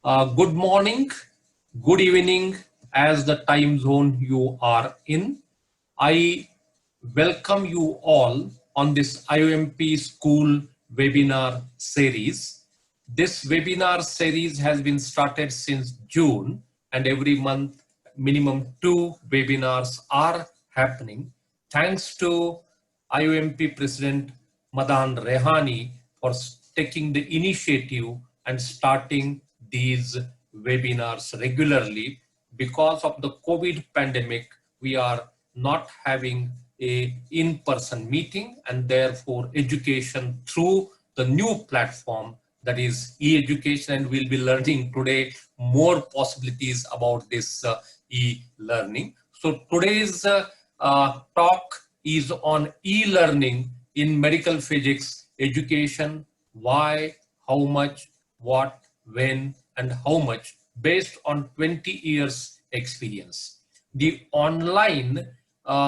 Good morning, good evening, as the time zone you are in. I welcome you all on this IOMP school webinar series. This webinar series has been started since June, and every month minimum 2 webinars are happening. Thanks to IOMP President Madan Rehani for taking the initiative and starting these webinars regularly. Because of the COVID pandemic, we are not having a in-person meeting, and therefore education through the new platform, that is e-education, and we'll be learning today more possibilities about this e-learning. So today's talk is on e-learning in medical physics education. Why, how much, what, when, and how much, based on 20 years experience. The online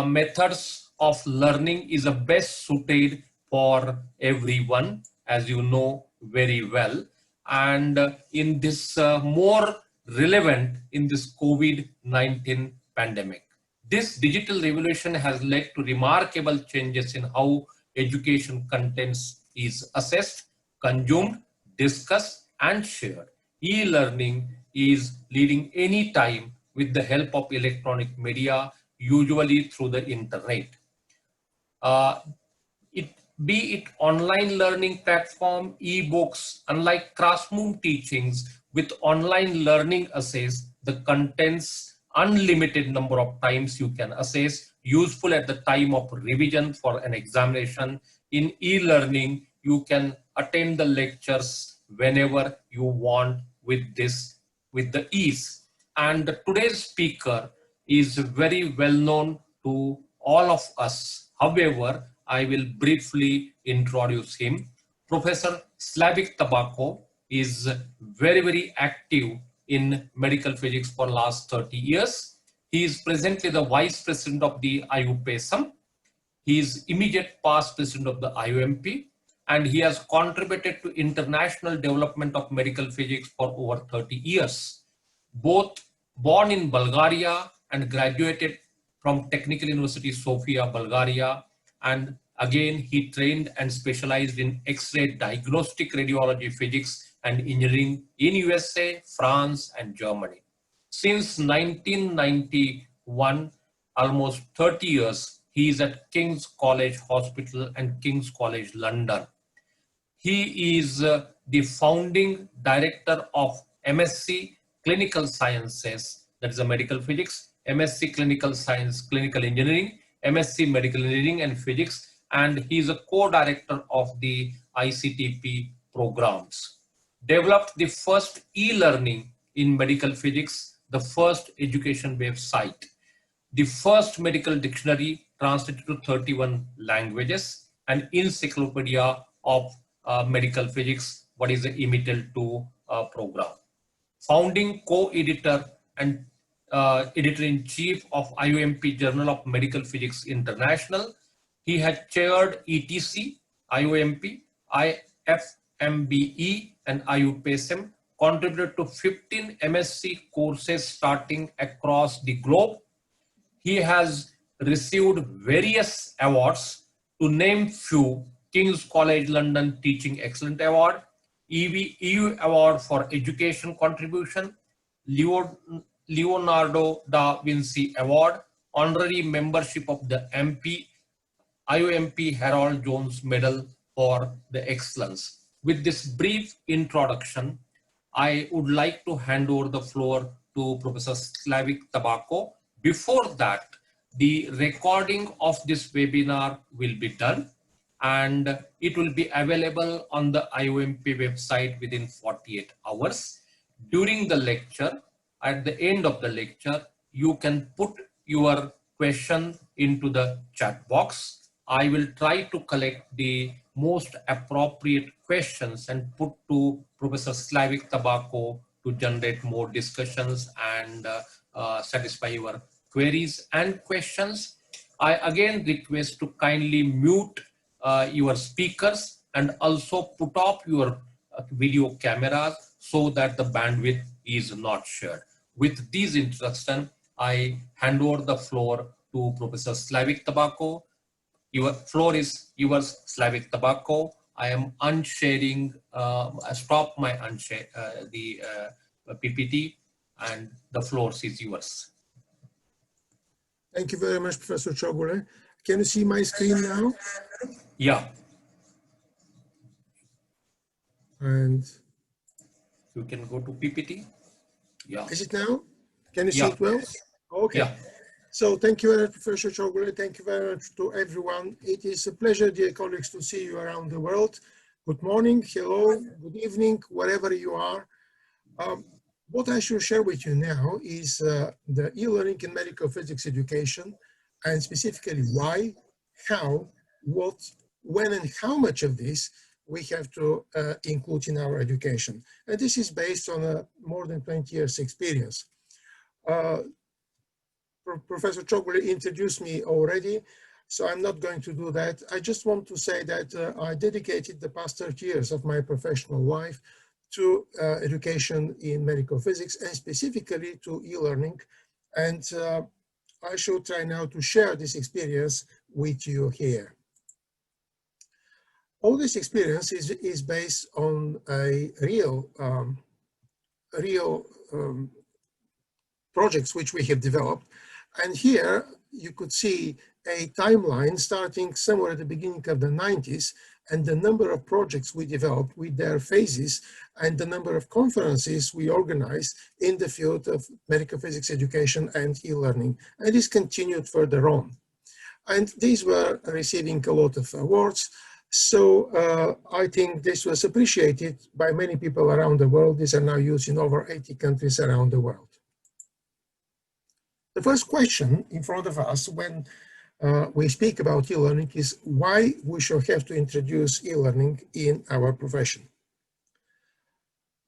methods of learning is the best suited for everyone, as you know very well. And in this more relevant in this COVID-19 pandemic. This digital revolution has led to remarkable changes in how education contents is assessed, consumed, discussed, and shared. E-learning is leading any time with the help of electronic media, usually through the internet. Uh, be it online learning platform, e-books, unlike classroom teachings, with online learning assess, the contents unlimited number of times you can assess, useful at the time of revision for an examination. In e-learning, you can attend the lectures whenever you want with the ease. And today's speaker is very well known to all of us. However, I will briefly introduce him. Professor Slavik Tabakov is very active in medical physics for last 30 years. He is presently the Vice President of the IUPESM. He is immediate past President of the IOMP, and he has contributed to international development of medical physics for over 30 years. Both born in Bulgaria and graduated from Technical University Sofia, Bulgaria, and again he trained and specialized in X-ray diagnostic radiology physics and engineering in USA, France, and Germany. Since 1991, almost 30 years, he is at King's College Hospital and King's College London. He is the founding director of MSc Clinical Sciences, that is a medical physics, MSc Clinical Science, Clinical Engineering, MSc Medical Engineering and Physics, and he is a co-director of the ICTP programs. Developed the first e-learning in medical physics, the first education website, the first medical dictionary translated to 31 languages, an encyclopedia of medical physics, what is the EMITEL2 program. Founding co-editor and editor-in-chief of IOMP Journal of Medical Physics International. He had chaired ETC, IOMP, IFMBE, and IUPESM, contributed to 15 MSc courses starting across the globe. He has received various awards, to name few: King's College London Teaching Excellent Award, EU Award for Education Contribution, Leonardo da Vinci Award, honorary membership of the IOMP Harold Jones Medal for the excellence. With this brief introduction, I would like to hand over the floor to Professor Slavik Tabakov. Before that, the recording of this webinar will be done, and it will be available on the IOMP website within 48 hours. During the lecture, at the end of the lecture, you can put your question into the chat box. I will try to collect the most appropriate questions and put to Professor Slavik Tabakov to generate more discussions and satisfy your queries and questions. I again request to kindly mute your speakers and also put off your video cameras so that the bandwidth is not shared. With these introduction, I hand over the floor to Professor Slavik Tabakov. Your floor is yours, Slavik Tabakov. I am unsharing, I stop my unshare, the PPT, and the floor is yours. Thank you very much, Professor Chougule. Can you see my screen now? Yeah. And you can go to PPT. Yeah. Is it now? Can you see Yeah. it well? Okay. Yeah. So thank you very much, Professor Chougule. Thank you very much to everyone. It is a pleasure, dear colleagues, to see you around the world. Good morning, hello, good evening, wherever you are. What I should share with you now is the e-learning in medical physics education, and specifically why, how, what, when, and how much of this we have to include in our education. And this is based on a more than 20 years experience. Professor Chougule introduced me already, so I'm not going to do that. I just want to say that I dedicated the past 30 years of my professional life to education in medical physics, and specifically to e-learning. And I shall try now to share this experience with you here. All this experience is based on a real projects which we have developed. And here you could see a timeline starting somewhere at the beginning of the 90s, and the number of projects we developed with their phases and the number of conferences we organized in the field of medical physics education and e-learning. And this continued further on. And these were receiving a lot of awards. So I think this was appreciated by many people around the world. These are now used in over 80 countries around the world. The first question in front of us when we speak about e-learning is why we should have to introduce e-learning in our profession.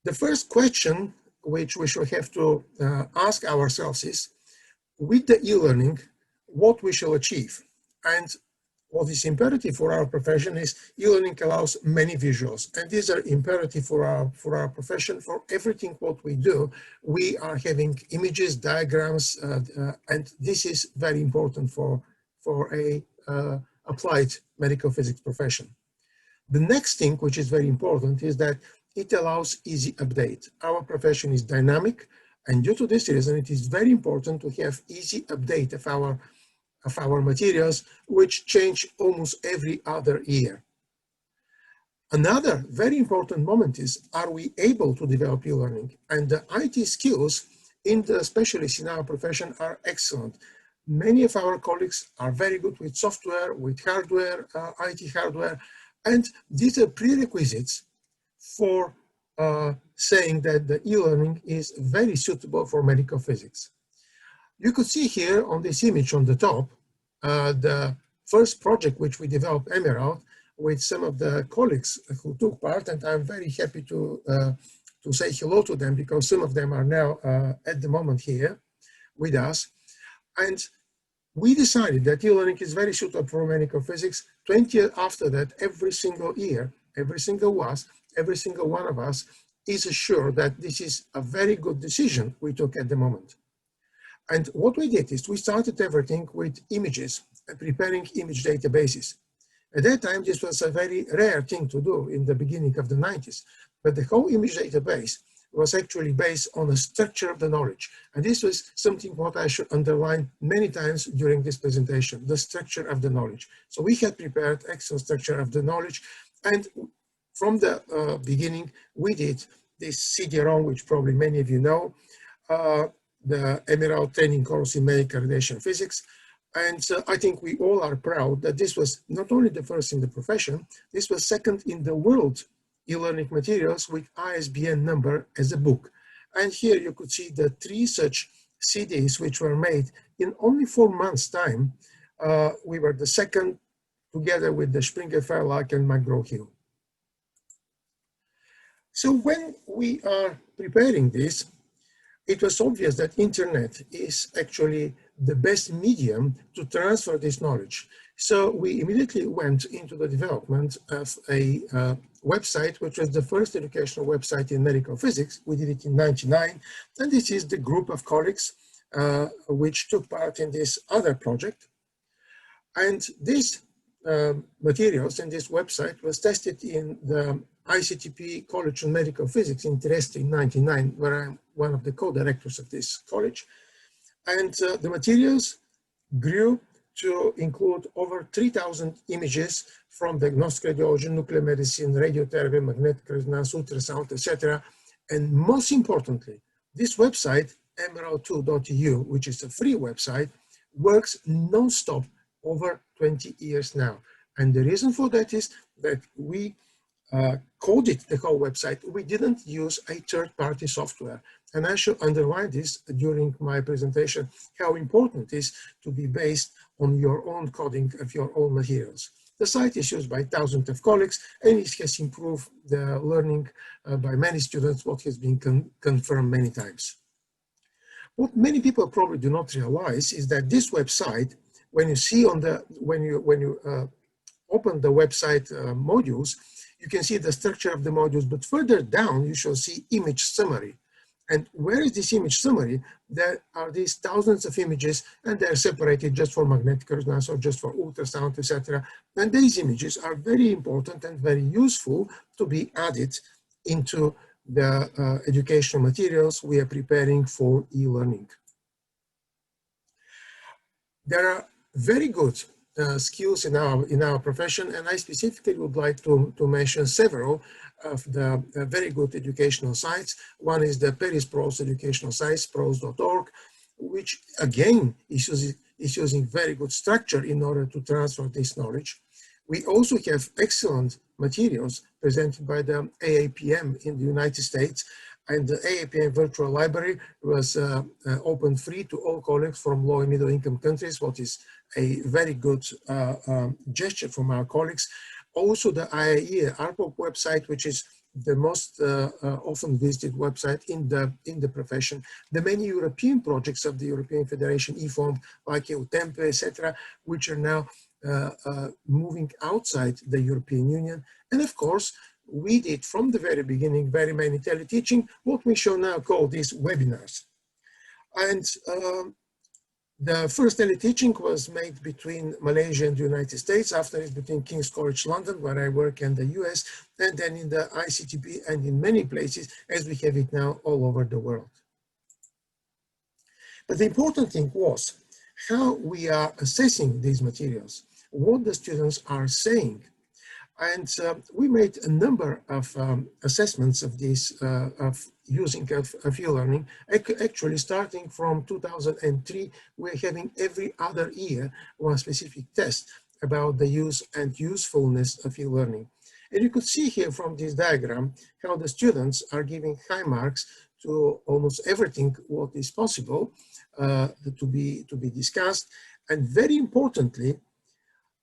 The first question which we should have to ask ourselves is, with the e-learning, what we shall achieve. And what is imperative for our profession is e-learning allows many visuals, and these are imperative for our profession. For everything what we do, we are having images, diagrams, and this is very important for a applied medical physics profession. The next thing which is very important is that it allows easy update. Our profession is dynamic, and due to this reason, it is very important to have easy update of our materials, which change almost every other year. Another very important moment is, are we able to develop e-learning? And the IT skills in the specialists in our profession are excellent. Many of our colleagues are very good with software, with hardware, IT hardware, and these are prerequisites for saying that the e-learning is very suitable for medical physics. You could see here on this image on the top, the first project which we developed, Emerald, with some of the colleagues who took part, and I'm very happy to say hello to them because some of them are now at the moment here with us. And we decided that e-learning is very suitable for medical physics. 20 years after that, every single year, every single one of us is assured that this is a very good decision we took at the moment. And what we did is we started everything with images and preparing image databases. At that time, this was a very rare thing to do in the beginning of the 90s, but the whole image database was actually based on the structure of the knowledge. And this was something what I should underline many times during this presentation, the structure of the knowledge. So we had prepared excellent structure of the knowledge. And from the beginning, we did this CD-ROM, which probably many of you know, the Emerald training course in medical radiation physics. And I think we all are proud that this was not only the first in the profession, this was second in the world e-learning materials with ISBN number as a book. And here you could see the 3 such CDs which were made in only 4 months' time. We were the second together with the Springer Verlag and McGraw-Hill. So when we are preparing this, it was obvious that internet is actually the best medium to transfer this knowledge. So we immediately went into the development of a website, which was the first educational website in medical physics. We did it in '99, and this is the group of colleagues which took part in this other project. And these materials in this website was tested in the ICTP College on Medical Physics in Trieste in '99, where I'm one of the co-directors of this college. And the materials grew to include over 3,000 images from diagnostic radiology, nuclear medicine, radiotherapy, magnetic resonance, ultrasound, etc. And most importantly, this website, emerald2.eu, which is a free website, works non-stop over 20 years now. And the reason for that is that we coded the whole website. We didn't use a third-party software. And I shall underline this during my presentation, how important it is to be based on your own coding of your own materials. The site is used by thousands of colleagues, and it has improved the learning by many students, what has been confirmed many times. What many people probably do not realize is that this website, when you see on the, when you open the website modules, you can see the structure of the modules, but further down, you shall see image summary. And where is this image summary? There are these thousands of images, and they're separated just for magnetic resonance or just for ultrasound, etc. And these images are very important and very useful to be added into the educational materials we are preparing for e-learning. There are very good skills in our profession, and I specifically would like to mention several of the very good educational sites. One is the Paris Pros educational sites, pros.org, which again is using very good structure in order to transfer this knowledge. We also have excellent materials presented by the IUPESM in the United States, and the IUPESM virtual library was open free to all colleagues from low and middle income countries, what is a very good gesture from our colleagues. Also the IIE ARPOC website, which is the most often visited website in the profession. The many European projects of the European Federation, FIOMP, like UTEMP, etc., which are now moving outside the European Union. And of course, we did from the very beginning very many teleteaching, what we shall now call these webinars. And the first teleteaching was made between Malaysia and the United States, after it's between King's College London, where I work, and the US, and then in the ICTP and in many places, as we have it now all over the world. But the important thing was how we are assessing these materials, what the students are saying. And we made a number of assessments of this, of using of e-learning. Actually, starting from 2003, we're having every other year one specific test about the use and usefulness of e-learning. And you could see here from this diagram how the students are giving high marks to almost everything what is possible to be discussed. And very importantly,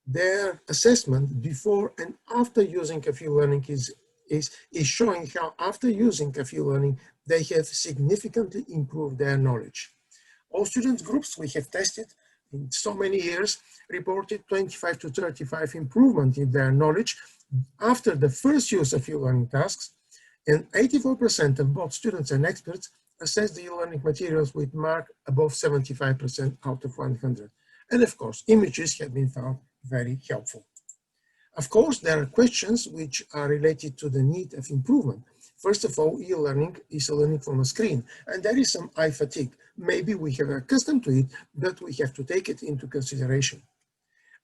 their assessment before and after using of e-learning is showing how after using of e-learning, they have significantly improved their knowledge. All student groups we have tested in so many years reported 25 to 35 improvement in their knowledge after the first use of e-learning tasks, and 84% of both students and experts assessed the e-learning materials with mark above 75% out of 100. And of course, images have been found very helpful. Of course, there are questions which are related to the need of improvement. First of all, e-learning is a learning from a screen, and there is some eye fatigue. Maybe we have accustomed to it, but we have to take it into consideration.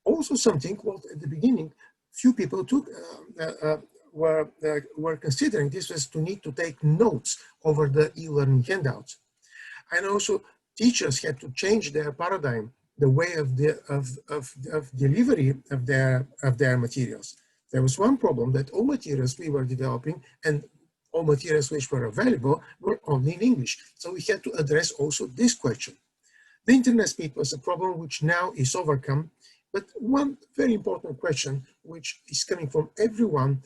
Also something, well, at the beginning, few people were considering this was to need to take notes over the e-learning handouts. And also teachers had to change their paradigm, the way of delivery of their materials. There was one problem that all materials we were developing and all materials which were available were only in English. So we had to address also this question. The internet speed was a problem which now is overcome, but one very important question which is coming from everyone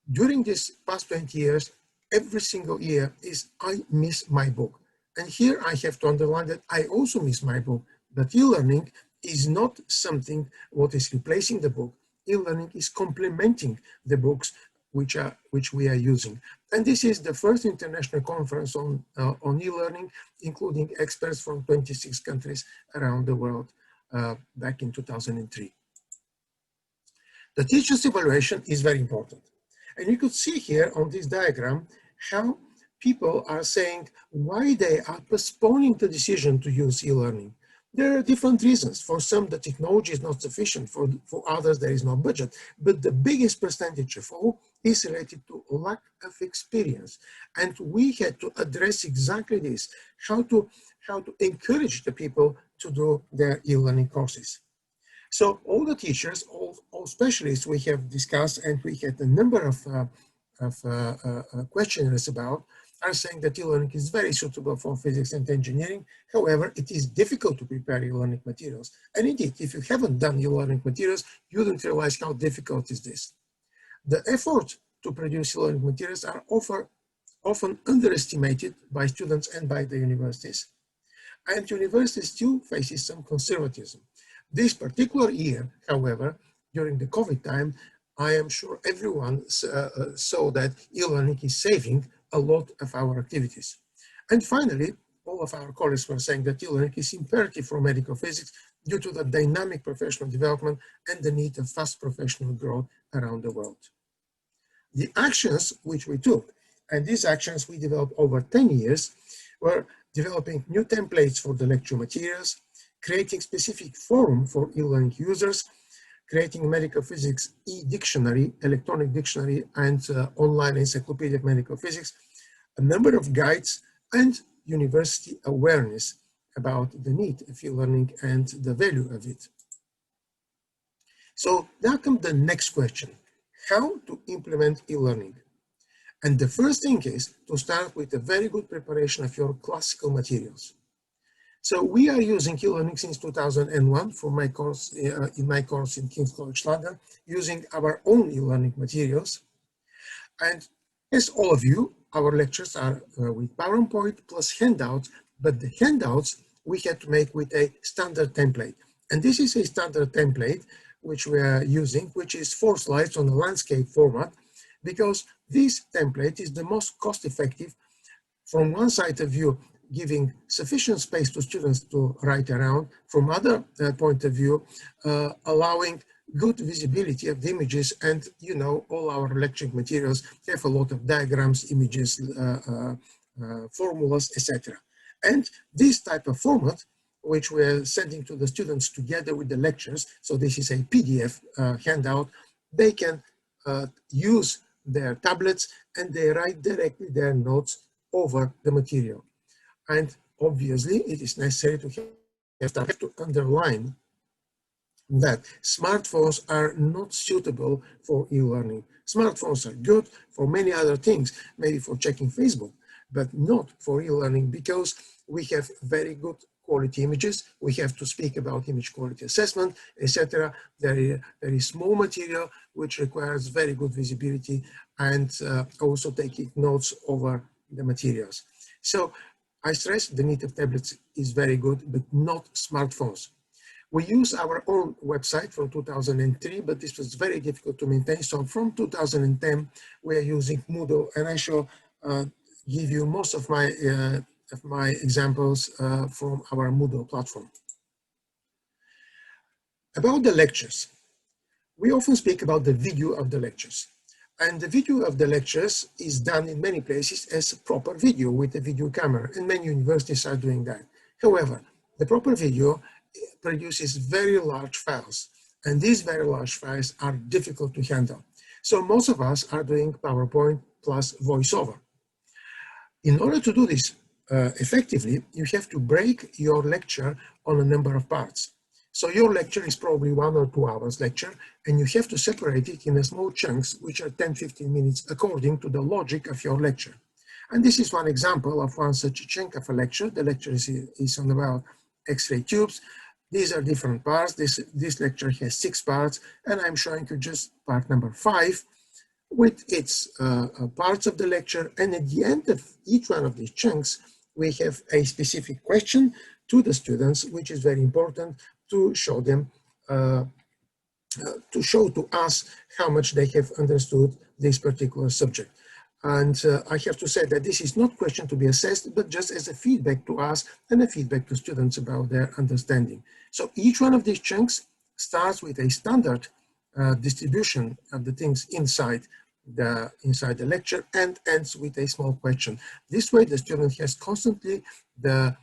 during this past 20 years, every single year is, I miss my book. And here I have to underline that I also miss my book. But e-learning is not something what is replacing the book. E-learning is complementing the books which we are using. And this is the first international conference on e-learning, including experts from 26 countries around the world back in 2003. The teacher's evaluation is very important. And you could see here on this diagram how people are saying why they are postponing the decision to use e-learning. There are different reasons. For some, the technology is not sufficient. For others, there is no budget. But the biggest percentage of all is related to lack of experience. And we had to address exactly this, how to encourage the people to do their e-learning courses. So all the teachers, all specialists we have discussed, and we had a number of questionnaires about, are saying that e-learning is very suitable for physics and engineering. However, it is difficult to prepare e-learning materials. And indeed, if you haven't done e-learning materials, you don't realize how difficult is this. The effort to produce e-learning materials are often underestimated by students and by the universities. And universities still faces some conservatism. This particular year, however, during the COVID time, I am sure everyone saw that e-learning is saving a lot of our activities. And finally, all of our colleagues were saying that e-learning is imperative for medical physics due to the dynamic professional development and the need of fast professional growth around the world. The actions which we took, and these actions we developed over 10 years, were developing new templates for the lecture materials, creating specific forum for e-learning users, creating medical physics e-dictionary, electronic dictionary, and online encyclopedia of medical physics, a number of guides, and university awareness about the need of e-learning and the value of it. So now comes the next question: how to implement e-learning? And the first thing is to start with a very good preparation of your classical materials. So we are using e-learning since 2001 for my course, in my course in King's College London, using our own e-learning materials. And as all of you, our lectures are with PowerPoint plus handouts, but the handouts we had to make with a standard template. And this is a standard template which we are using, which is 4 slides on a landscape format, because this template is the most cost-effective from one side of view, giving sufficient space to students to write around, from other point of view, allowing good visibility of the images. And you know, all our lecture materials have a lot of diagrams, images, formulas, etc. And this type of format, which we're sending to the students together with the lectures, so this is a PDF handout, they can use their tablets and they write directly their notes over the material. And obviously, it is necessary to have to underline that smartphones are not suitable for e-learning. Smartphones are good for many other things, maybe for checking Facebook, but not for e-learning, because we have very good quality images. We have to speak about image quality assessment, etc. There is small material which requires very good visibility, and also taking notes over the materials. So I stress the need of tablets is very good, but not smartphones. We use our own website from 2003, but this was very difficult to maintain. So from 2010, we are using Moodle, and I shall give you most of my examples from our Moodle platform. About the lectures, we often speak about the video of the lectures. And the video of the lectures is done in many places as a proper video with a video camera, and many universities are doing that. However, the proper video produces very large files, and these very large files are difficult to handle. So most of us are doing PowerPoint plus voiceover. In order to do this effectively, you have to break your lecture on a number of parts. So your lecture is probably 1 or 2 hours lecture, and you have to separate it in small chunks, which are 10-15 minutes, according to the logic of your lecture. And this is one example of one such chunk of a lecture. The lecture is on about X-ray tubes. These are different parts. This lecture has 6 parts, and I'm showing you just part number 5 with its parts of the lecture. And at the end of each one of these chunks, we have a specific question to the students, which is very important, to show them, to show to us how much they have understood this particular subject. And I have to say that this is not question to be assessed, but just as a feedback to us and a feedback to students about their understanding. So each one of these chunks starts with a standard distribution of the things inside the lecture and ends with a small question. This way, the student has constantly the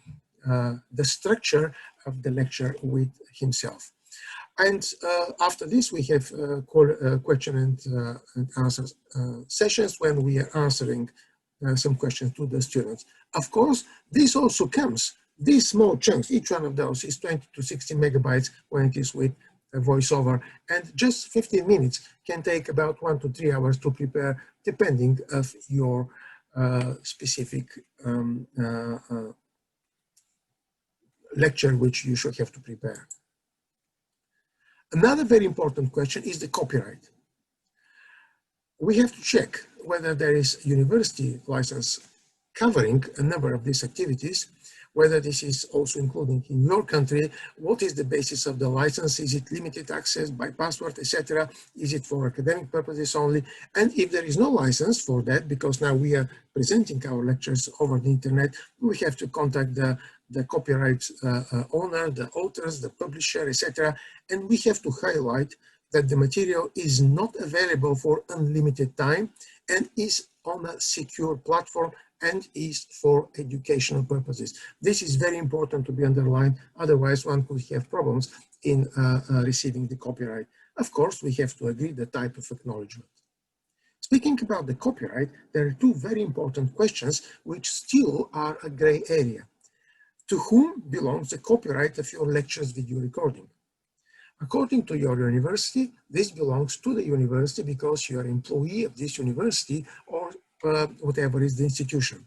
structure of the lecture with himself. And after this, we have question and answer sessions when we are answering some questions to the students. Of course, this also comes, these small chunks, each one of those is 20 to 60 megabytes when it is with a voiceover, and just 15 minutes can take about 1 to 3 hours to prepare, depending of your specific lecture which you should have to prepare. Another very important question is the copyright. We have to check whether there is university license covering a number of these activities, whether this is also including in your country, what is the basis of the license, is it limited access by password, etc., is it for academic purposes only, and if there is no license for that, because now we are presenting our lectures over the internet, we have to contact the copyright owner, the authors, the publisher, etc., and we have to highlight that the material is not available for unlimited time and is on a secure platform and is for educational purposes. This is very important to be underlined, otherwise one could have problems in receiving the copyright. Of course, we have to agree the type of acknowledgement. Speaking about the copyright, there are two very important questions which still are a gray area. To whom belongs the copyright of your lectures video recording? According to your university, this belongs to the university because you are an employee of this university or whatever is the institution.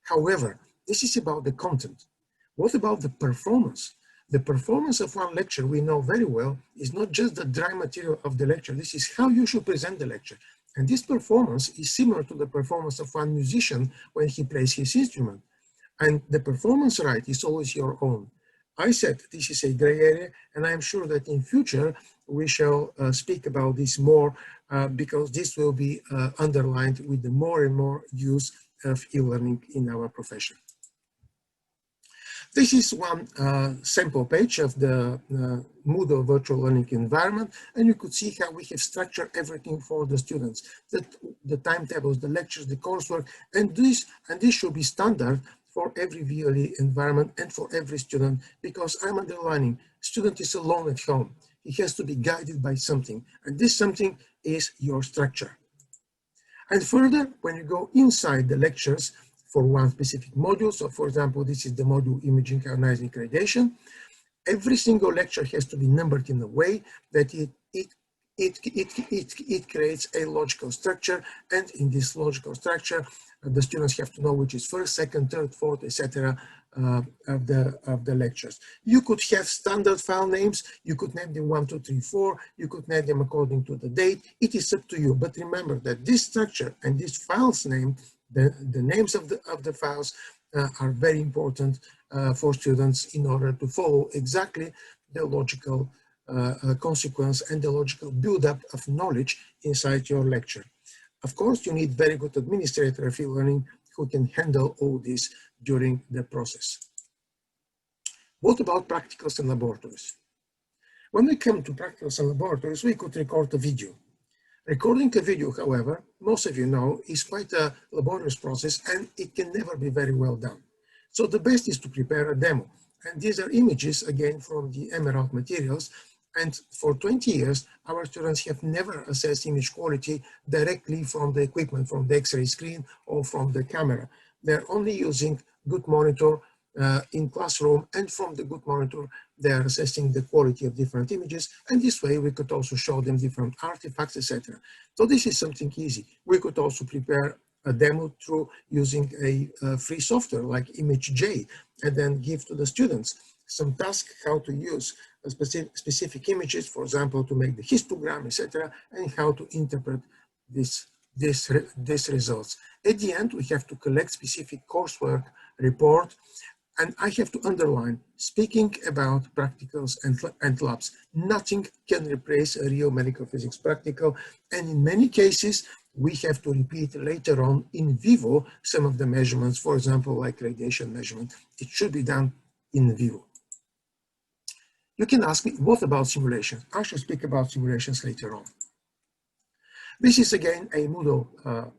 However, this is about the content. What about the performance? The performance of one lecture, we know very well, is not just the dry material of the lecture. This is how you should present the lecture. And this performance is similar to the performance of one musician when he plays his instrument. And the performance right is always your own. I said this is a gray area, and I am sure that in future we shall speak about this more because this will be underlined with the more and more use of e-learning in our profession. This is one sample page of the Moodle virtual learning environment, and you could see how we have structured everything for the students, the timetables, the lectures, the coursework, and this should be standard for every VLE environment and for every student, because I'm underlining, student is alone at home. He has to be guided by something, and this something is your structure. And further, when you go inside the lectures for one specific module, so for example, this is the module Imaging, Analyzing, Gradation, every single lecture has to be numbered in a way that it creates a logical structure, and in this logical structure, the students have to know which is first, second, third, fourth, etc. Of the lectures. You could have standard file names. You could name them 1, 2, 3, 4. You could name them according to the date. It is up to you. But remember that this structure and this file's name, the names of the files are very important for students in order to follow exactly the logical consequence and the logical buildup of knowledge inside your lecture. Of course, you need very good administrator of e-learning who can handle all this during the process. What about practicals and laboratories? When we come to practicals and laboratories, we could record a video. Recording a video, however, most of you know, is quite a laborious process and it can never be very well done. So the best is to prepare a demo. And these are images, again, from the Emerald materials. And for 20 years, our students have never assessed image quality directly from the equipment, from the X-ray screen or from the camera. They're only using good monitor in classroom, and from the good monitor, they are assessing the quality of different images. And this way, we could also show them different artifacts, etc. So this is something easy. We could also prepare a demo through using a free software like ImageJ, and then give to the students some task how to use specific images, for example, to make the histogram, etc., and how to interpret these results. At the end, we have to collect specific coursework report And I have to underline, speaking about practicals and labs, nothing can replace a real medical physics practical. And in many cases, we have to repeat later on in vivo some of the measurements, for example, like radiation measurement. It should be done in vivo. You can ask me, what about simulations? I shall speak about simulations later on. This is again a Moodle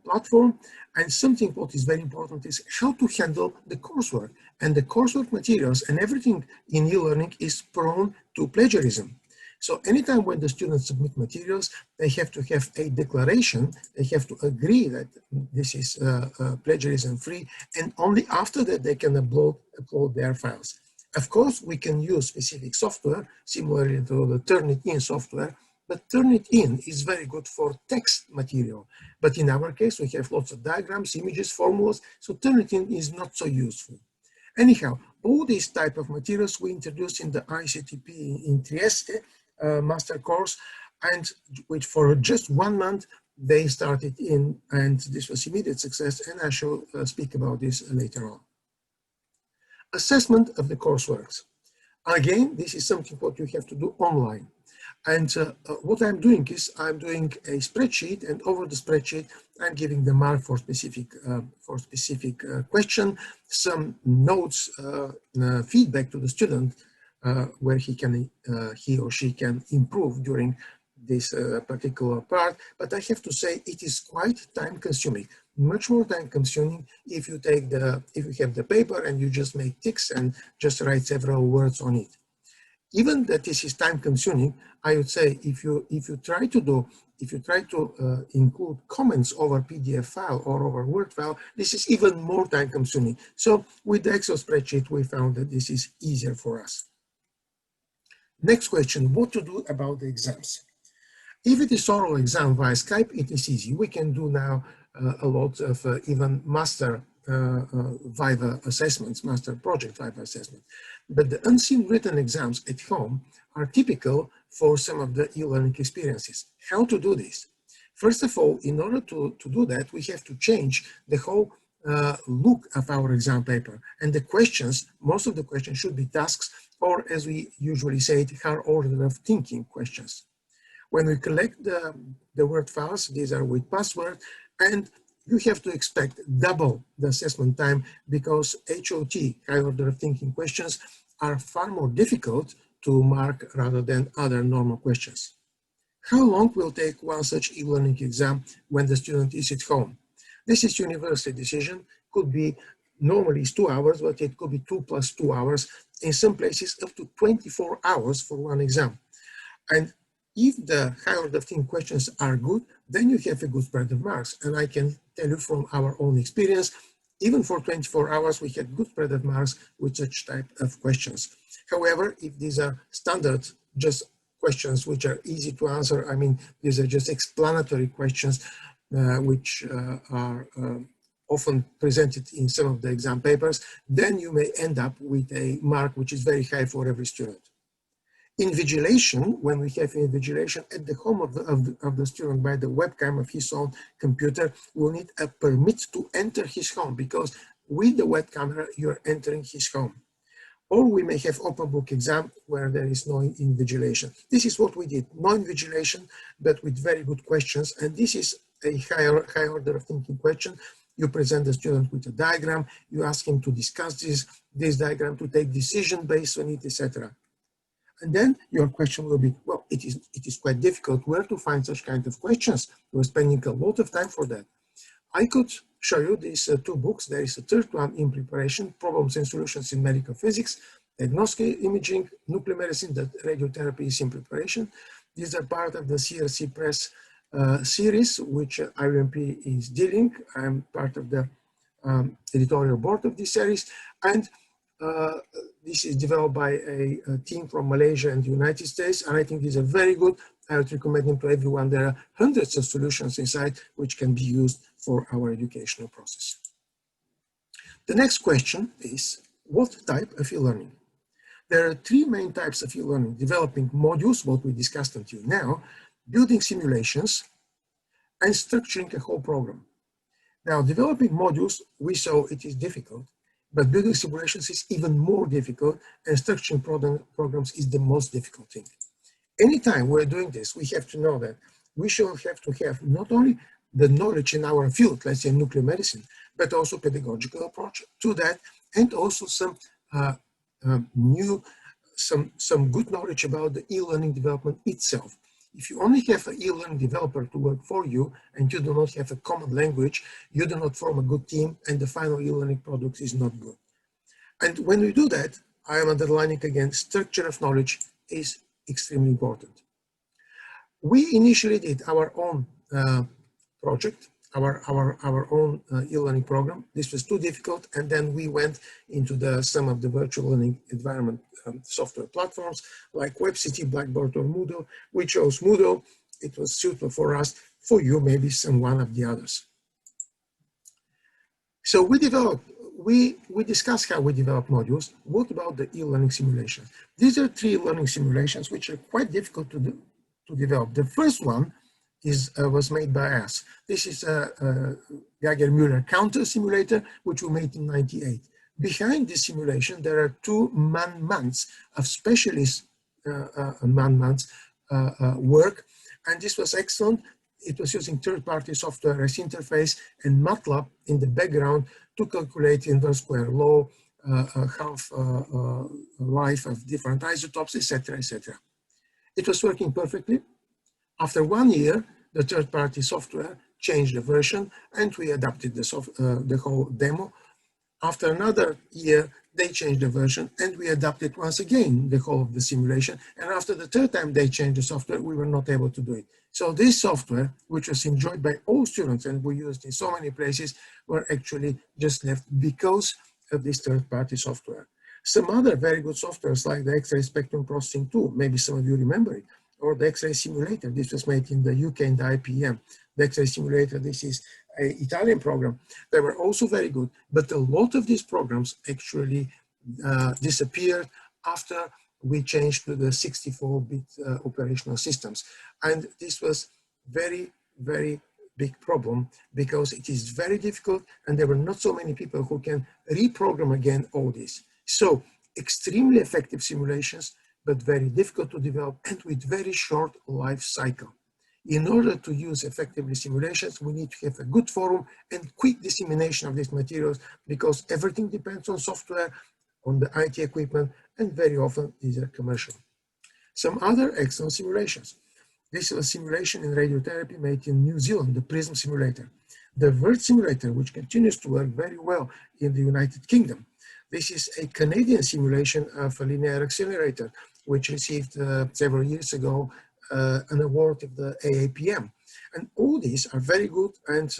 platform, and something what is very important is how to handle the coursework. And the coursework materials and everything in e-learning is prone to plagiarism. So anytime when the students submit materials, they have to have a declaration, they have to agree that this is plagiarism free, and only after that they can upload their files. Of course, we can use specific software, similarly to the Turnitin software, but Turnitin is very good for text material. But in our case, we have lots of diagrams, images, formulas, so Turnitin is not so useful. Anyhow, all these type of materials we introduced in the ICTP in Trieste master course, and which for just 1 month, they started in, and this was immediate success, and I shall speak about this later on. Assessment of the courseworks. Again, this is something what you have to do online. And what I'm doing is I'm doing a spreadsheet, and over the spreadsheet, I'm giving the mark for specific question, some notes, feedback to the student where he or she can improve during this particular part. But I have to say it is quite time consuming, much more time consuming if you have the paper and you just make ticks and just write several words on it. Even that this is time consuming, I would say if you try to include comments over PDF file or over Word file, this is even more time consuming. So with the Excel spreadsheet, we found that this is easier for us. Next question, what to do about the exams? If it is oral exam via Skype, it is easy. We can do now a lot of even master Viva assessments, master project Viva assessment. But the unseen written exams at home are typical for some of the e-learning experiences. How to do this? First of all, in order to do that, we have to change the whole look of our exam paper. And the questions, most of the questions should be tasks, or as we usually say it, higher order of thinking questions. When we collect the word files, these are with password, and you have to expect double the assessment time because HOT, high order of thinking questions, are far more difficult to mark rather than other normal questions. How long will take one such e-learning exam when the student is at home? This is university decision, could be normally it's 2 hours, but it could be 2 plus 2 hours, in some places up to 24 hours for one exam. And if the high order of thinking questions are good, then you have a good spread of marks. And I can tell you from our own experience, even for 24 hours, we had good spread of marks with such type of questions. However, if these are standard, just questions which are easy to answer, I mean, these are just explanatory questions which are often presented in some of the exam papers, then you may end up with a mark which is very high for every student. Invigilation, when we have invigilation at the home of the student by the webcam of his own computer, will need a permit to enter his home, because with the web camera, you're entering his home. Or we may have open book exam where there is no invigilation. This is what we did, no invigilation, but with very good questions. And this is a high order of thinking question. You present the student with a diagram, you ask him to discuss this diagram, to take decision based on it, etc. And then your question will be, well, it is quite difficult where to find such kind of questions. We're spending a lot of time for that. I could show you these 2 books. There is a third one in preparation, Problems and Solutions in Medical Physics, Diagnostic Imaging, Nuclear Medicine, that radiotherapy is in preparation. These are part of the CRC Press series, which IOMP is dealing. I'm part of the editorial board of this series. And this is developed by a team from Malaysia and the United States, and I think these are very good. I would recommend them to everyone. There are hundreds of solutions inside which can be used for our educational process. The next question is, what type of e-learning? There are 3 main types of e-learning: developing modules, what we discussed until now, building simulations, and structuring a whole program. Now, developing modules, we saw it is difficult, but building simulations is even more difficult, and structuring programs is the most difficult thing. Anytime we're doing this, we have to know that we shall have to have not only the knowledge in our field, let's say nuclear medicine, but also pedagogical approach to that, and also some some good knowledge about the e-learning development itself. If you only have an e-learning developer to work for you and you do not have a common language, you do not form a good team, and the final e-learning product is not good. And when we do that, I am underlining again, structure of knowledge is extremely important. We initially did our own project, our own e-learning program. This was too difficult, and then we went into some of the virtual learning environment software platforms like WebCT, Blackboard, or Moodle. We chose Moodle. It was suitable for us. For you, maybe one of the others. So we discussed how we develop modules. What about the e-learning simulations? These are 3 learning simulations which are quite difficult to develop. The first one was made by us. This is a Geiger-Müller counter simulator, which we made in '98. Behind this simulation, there are 2 man-months of specialist man-months work, and this was excellent. It was using third-party software as interface and MATLAB in the background to calculate inverse square law, half-life of different isotopes, etc., etc. It was working perfectly. After 1 year, the third-party software changed the version, and we adapted the whole demo. After another year, they changed the version, and we adapted once again the whole of the simulation. And after the 3rd time they changed the software, we were not able to do it. So this software, which was enjoyed by all students and we used in so many places, were actually just left because of this third-party software. Some other very good softwares like the X-ray spectrum processing tool, maybe some of you remember it, or the X-ray simulator. This was made in the UK and the IPM. The X-ray simulator, this is an Italian program. They were also very good, but a lot of these programs actually disappeared after we changed to the 64-bit operational systems. And this was very, very big problem because it is very difficult and there were not so many people who can reprogram again all this. So extremely effective simulations, but very difficult to develop and with very short life cycle. In order to use effectively simulations, we need to have a good forum and quick dissemination of these materials because everything depends on software, on the IT equipment, and very often these are commercial. Some other excellent simulations. This is a simulation in radiotherapy made in New Zealand, the PRISM simulator. The VERT simulator, which continues to work very well in the United Kingdom. This is a Canadian simulation of a linear accelerator, which received several years ago an award of the AAPM. And all these are very good, and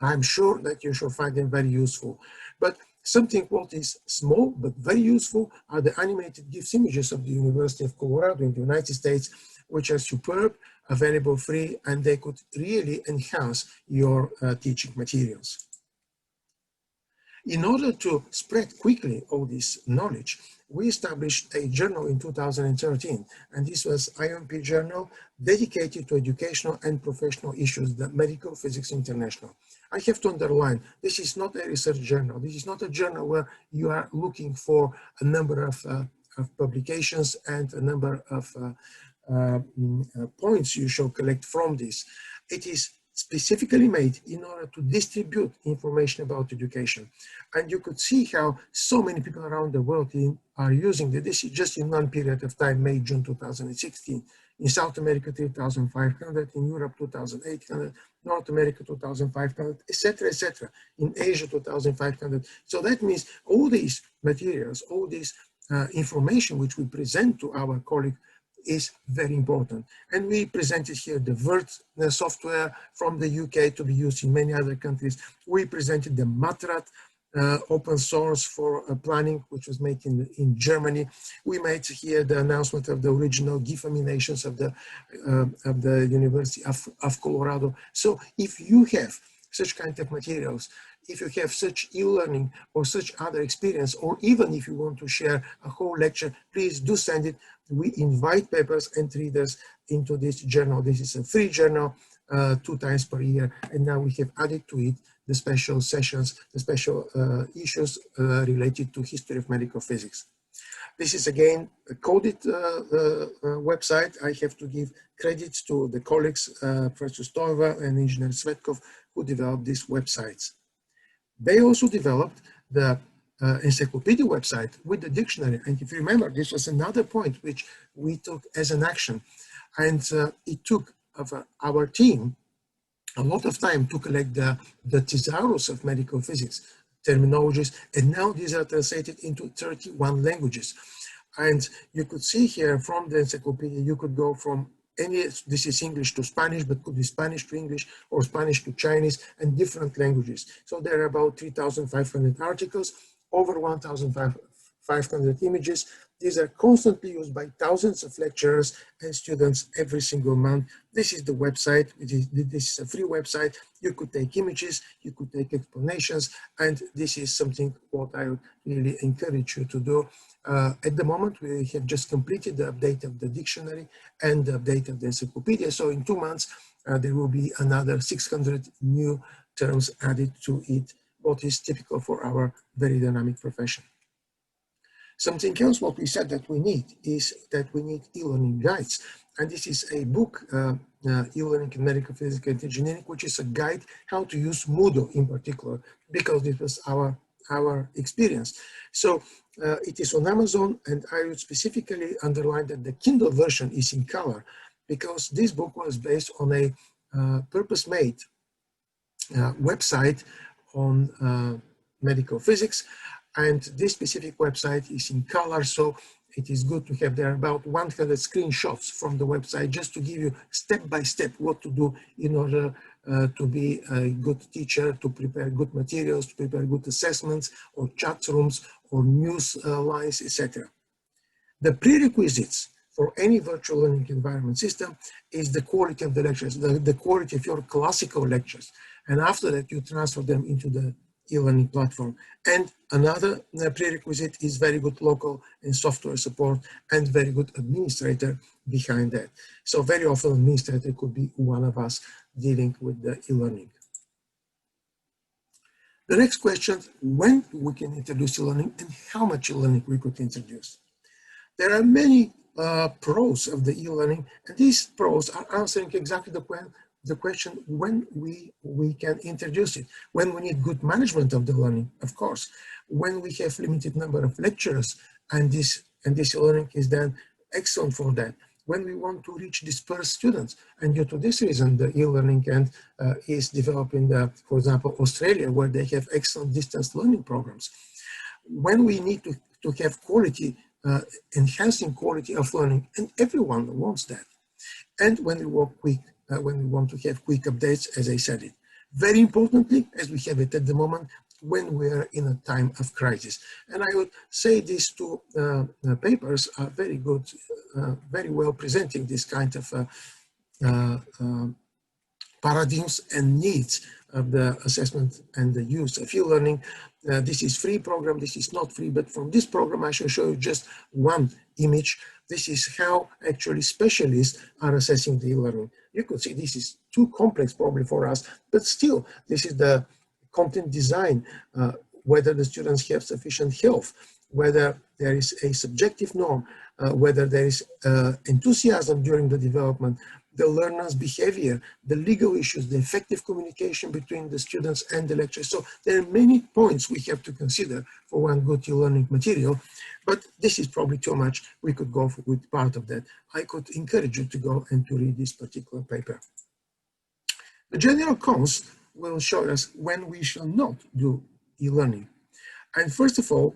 I'm sure that you shall find them very useful. But something what is small but very useful are the animated GIF images of the University of Colorado in the United States, which are superb, available free, and they could really enhance your teaching materials. In order to spread quickly all this knowledge, we established a journal in 2013, and this was IOMP journal dedicated to educational and professional issues, the Medical Physics International. I have to underline, this is not a research journal. This is not a journal where you are looking for a number of publications and a number of points you shall collect from this. It is specifically made in order to distribute information about education. And you could see how so many people around the world are using it. This is just in one period of time, May, June 2016. In South America, 3,500, in Europe, 2,800, North America, 2,500, etc., etc. In Asia, 2,500. So that means all these materials, all this information which we present to our colleagues is very important. And we presented here the VERT software from the UK to be used in many other countries. We presented the MATRAT open source for planning, which was made in Germany. We made here the announcement of the original GIF animations of the University of Colorado. So if you have such kind of materials, if you have such e-learning or such other experience, or even if you want to share a whole lecture, please do send it. We invite papers and readers into this journal. This is a free journal 2 times per year, and now we have added to it the special sessions, the special issues related to history of medical physics. This is again a coded website. I have to give credit to the colleagues, Professor Stoeva and Engineer Svetkov, who developed these websites. They also developed the encyclopedia website with the dictionary. And if you remember, this was another point which we took as an action. And it took our team a lot of time to collect the thesaurus of medical physics terminologies, and now these are translated into 31 languages. And you could see here from the encyclopedia, you could go from any, this is English to Spanish, but could be Spanish to English or Spanish to Chinese, and different languages. So there are about 3,500 articles, over 1,500 images. These are constantly used by thousands of lecturers and students every single month. This is the website. This is a free website. You could take images, you could take explanations, and this is something what I would really encourage you to do. At the moment, we have just completed the update of the dictionary and the update of the encyclopedia. So in 2 months, there will be another 600 new terms added to it, what is typical for our very dynamic profession. Something else what we said that we need is that we need e-learning guides. And this is a book, e-learning in medical physics and engineering, which is a guide how to use Moodle in particular, because this was our experience. So it is on Amazon, and I would specifically underline that the Kindle version is in color, because this book was based on a purpose-made website on medical physics. And this specific website is in color, so it is good to have there about 100 screenshots from the website just to give you step by step what to do in order to be a good teacher, to prepare good materials, to prepare good assessments or chat rooms or news lines, etc. The prerequisites for any virtual learning environment system is the quality of the lectures, the quality of your classical lectures. And after that, you transfer them into the e-learning platform. And another prerequisite is very good local and software support and very good administrator behind that. So very often administrator could be one of us dealing with the e-learning. The next question, when we can introduce e-learning and how much e-learning we could introduce. There are many pros of the e-learning, and these pros are answering exactly the question when we can introduce it, when we need good management of the learning, of course, when we have limited number of lecturers, and this learning is then excellent for that, when we want to reach dispersed students, and due to this reason, the e-learning is developed in, for example, Australia, where they have excellent distance learning programs. When we need to have quality, enhancing quality of learning, and everyone wants that, and when we work quick, when we want to have quick updates, as I said it. Very importantly, as we have it at the moment, when we are in a time of crisis. And I would say these two papers are very good, very well presenting this kind of paradigms and needs of the assessment and the use of e-learning. This is free program, this is not free, but from this program I shall show you just one image. This is how actually specialists are assessing the e-learning. You could see this is too complex probably for us, but still this is the content design, whether the students have sufficient health, whether there is a subjective norm, whether there is enthusiasm during the development, the learner's behavior, the legal issues, the effective communication between the students and the lecturers. So there are many points we have to consider for one good e-learning material, but this is probably too much. We could go with part of that. I could encourage you to go and to read this particular paper. The general cons will show us when we shall not do e-learning. And first of all,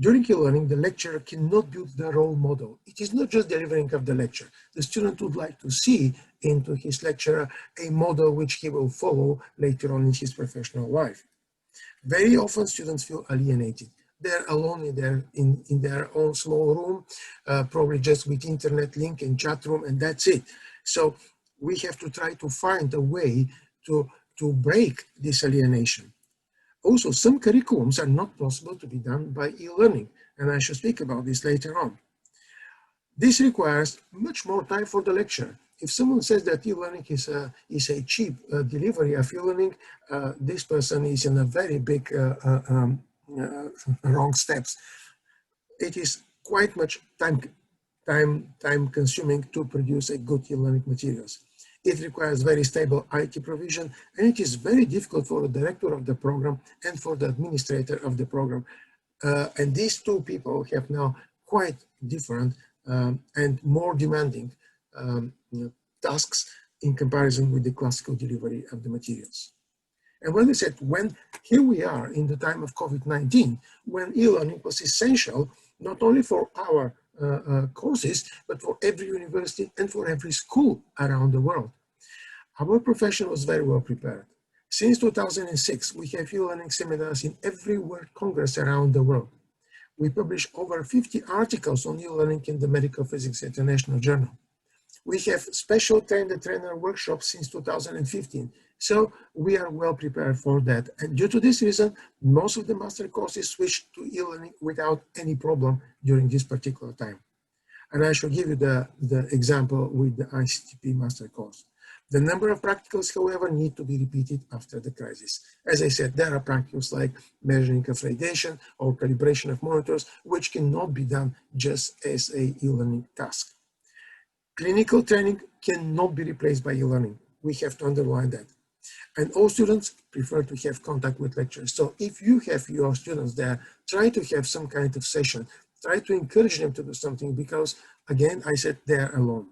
during e-learning, the lecturer cannot build the role model. It is not just delivering of the lecture. The student would like to see into his lecturer a model which he will follow later on in his professional life. Very often students feel alienated. They're alone in their own small room, probably just with internet link and chat room, and that's it. So we have to try to find a way to break this alienation. Also, some curriculums are not possible to be done by e-learning, and I shall speak about this later on. This requires much more time for the lecturer. if someone says that e-learning is a cheap delivery of e-learning, this person is in a very big wrong steps. It is quite much time consuming to produce a good e-learning materials. It requires very stable IT provision, and it is very difficult for the director of the program and for the administrator of the program. And these two people have now quite different and more demanding tasks in comparison with the classical delivery of the materials. And when we said, here we are in the time of COVID-19, when e-learning was essential, not only for our courses, but for every university and for every school around the world. Our profession was very well prepared. Since 2006, we have e-learning seminars in every World Congress around the world. We publish over 50 articles on e-learning in the Medical Physics International Journal. We have special train-the-trainer workshops since 2015, so we are well prepared for that. And due to this reason, most of the master courses switched to e-learning without any problem during this particular time. And I shall give you the example with the ICTP master course. The number of practicals, however, need to be repeated after the crisis. As I said, there are practicals like measuring of radiation or calibration of monitors, which cannot be done just as a e-learning task. Clinical training cannot be replaced by e-learning. We have to underline that. And all students prefer to have contact with lecturers. So if you have your students there, try to have some kind of session. Try to encourage them to do something because, again, I said they're alone.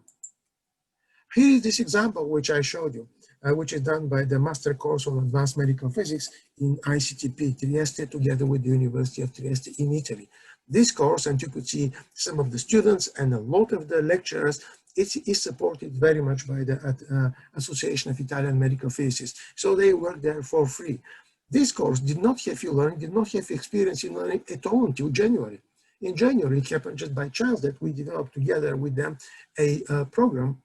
Here is this example which I showed you, which is done by the Master Course on Advanced Medical Physics in ICTP Trieste together with the University of Trieste in Italy. This course, and you could see some of the students and a lot of the lecturers, it is supported very much by the Association of Italian Medical Physicists. So they work there for free. This course did not have e-learning, did not have experience in learning at all until January. In January, it happened just by chance that we developed together with them a program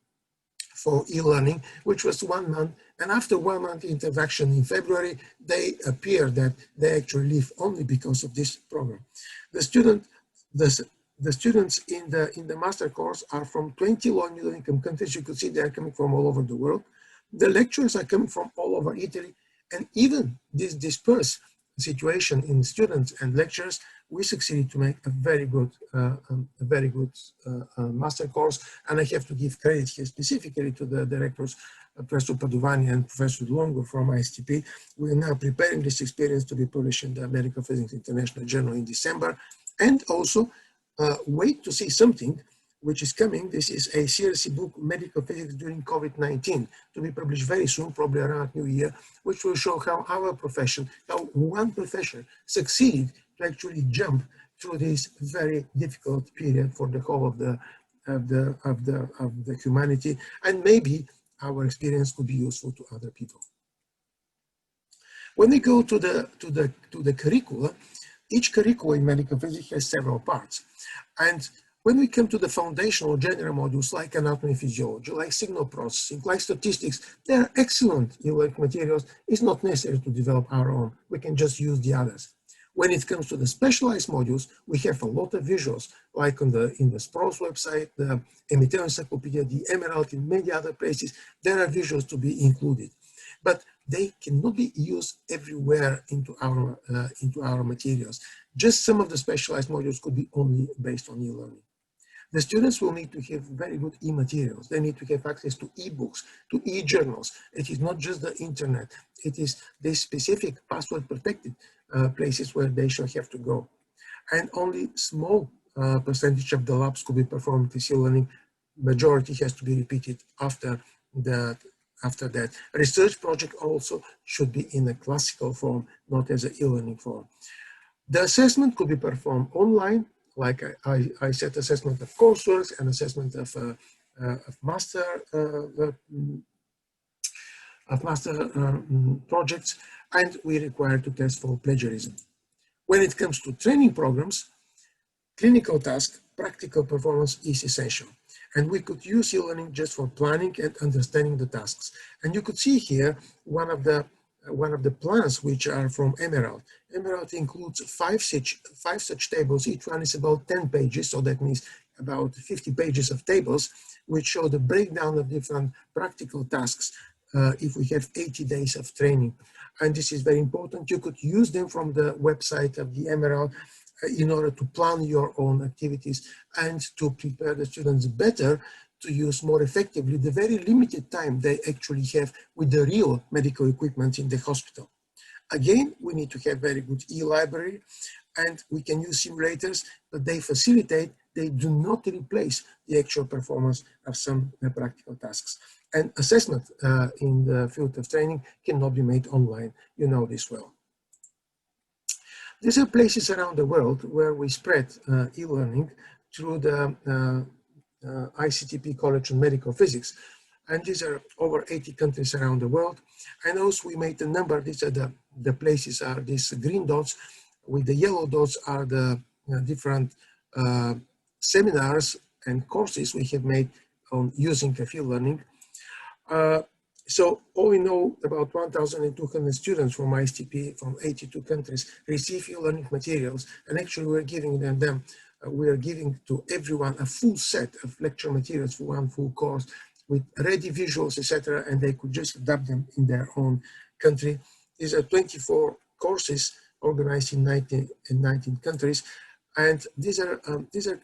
for e-learning, which was 1 month. And after 1 month introduction in February, they appeared that they actually live only because of this program. The students in the master course are from 20 low and middle income countries. You could see they are coming from all over the world. The lecturers are coming from all over Italy, and even this dispersed situation in students and lecturers, we succeeded to make a very good master course. And I have to give credit here specifically to the directors, Professor Padovani and Professor Longo from ISTP. We are now preparing this experience to be published in the Medical Physics International Journal in December, and also wait to see something which is coming. This is a CRC book, Medical Physics During COVID-19, to be published very soon, probably around New Year, which will show how our profession, how one professor succeeded to actually jump through this very difficult period for the whole of the humanity, and maybe our experience could be useful to other people. When we go to the curricula, each curricula in medical physics has several parts, and when we come to the foundational general modules like anatomy, physiology, like signal processing, like statistics, they are excellent e-learning materials. It's not necessary to develop our own. We can just use the others. When it comes to the specialized modules, we have a lot of visuals, like in the SPROS website, the Emeteo Encyclopedia, the Emerald, in many other places. There are visuals to be included, but they cannot be used everywhere into our materials. Just some of the specialized modules could be only based on e-learning. The students will need to have very good e-materials. They need to have access to e-books, to e-journals. It is not just the internet. It is the specific password protected places where they shall have to go. And only small percentage of the labs could be performed with e-learning. Majority has to be repeated after that. A research project also should be in a classical form, not as an e-learning form. The assessment could be performed online, like I said, assessment of coursework and assessment of master projects, and we require to test for plagiarism. When it comes to training programs, clinical task, practical performance is essential. And we could use e-learning just for planning and understanding the tasks. And you could see here one of the plans which are from Emerald. Emerald includes five such tables. Each one is about 10 pages. So that means about 50 pages of tables, which show the breakdown of different practical tasks if we have 80 days of training. And this is very important. You could use them from the website of the Emerald in order to plan your own activities and to prepare the students better to use more effectively the very limited time they actually have with the real medical equipment in the hospital. Again, we need to have very good e-library, and we can use simulators, but they facilitate, they do not replace the actual performance of some practical tasks. And assessment in the field of training cannot be made online. You know this well. These are places around the world where we spread e-learning through the ICTP College on Medical Physics. And these are over 80 countries around the world. And also we made a number, these are the places are these green dots, with the yellow dots are the different seminars and courses we have made on using field learning. So all in all, about 1,200 students from ICTP from 82 countries receive e-learning materials, and actually we're giving them we are giving to everyone a full set of lecture materials for one full course with ready visuals, etc., and they could just adapt them in their own country. These are 24 courses organized in 19 countries, and these are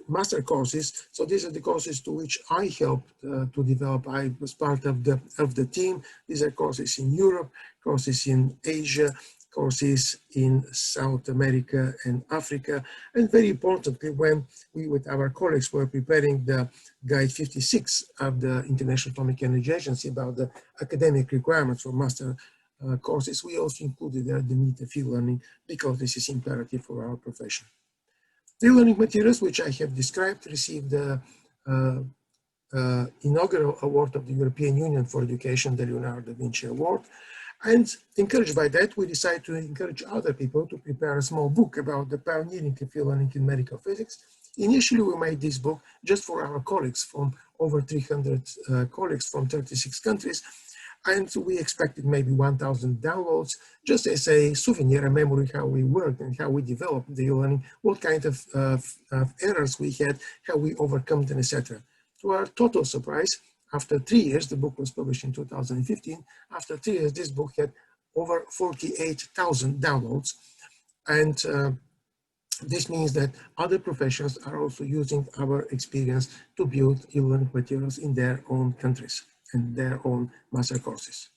master courses. So these are the courses to which I helped to develop. I was part of the team. These are courses in Europe, courses in Asia, courses in South America and Africa. And very importantly, when we with our colleagues were preparing the Guide 56 of the International Atomic Energy Agency about the academic requirements for master courses, we also included there the need of field learning because this is imperative for our profession. The learning materials, which I have described, received the inaugural award of the European Union for Education, the Leonardo da Vinci Award. And encouraged by that, we decided to encourage other people to prepare a small book about the pioneering of field learning in medical physics. Initially, we made this book just for our colleagues from over 300 colleagues from 36 countries. And we expected maybe 1,000 downloads, just as a souvenir, a memory, how we worked and how we developed the e-learning, what kind of errors we had, how we overcome them, etc. To our total surprise, after 3 years, the book was published in 2015, after 3 years, this book had over 48,000 downloads. And this means that other professions are also using our experience to build e-learning materials in their own countries and their own master courses.